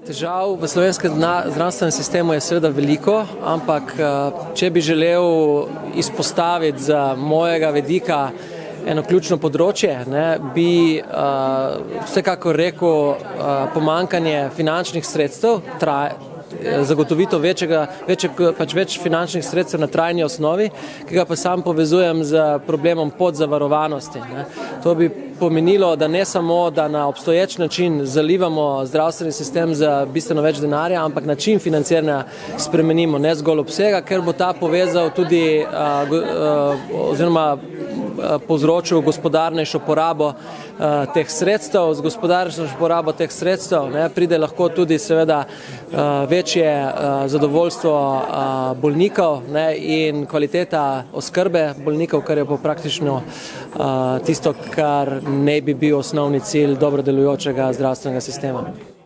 Težav v slovenskem zdravstvenem sistemu je seveda veliko, ampak če bi želel izpostaviti z mojega vidika eno ključno področje, bi vsekakor rekel pomanjkanje finančnih sredstev, zagotovitev več finančnih sredstev na trajni osnovi, ki ga pa sam povezujem z problemom podzavarovanosti. To bi pomenilo, da ne samo, da na obstoječ način zalivamo zdravstveni sistem z bistveno več denarja, ampak način financiranja spremenimo, ne zgolj obsega, ker bo ta povezal tudi oziroma povzročil gospodarnejšo porabo teh sredstev. Z gospodarnejšo porabo teh sredstev pride lahko tudi seveda večje zadovoljstvo bolnikov in kvaliteta oskrbe bolnikov, kar je pa praktično tisto, kar ne bi bil osnovni cilj dobro delujočega zdravstvenega sistema.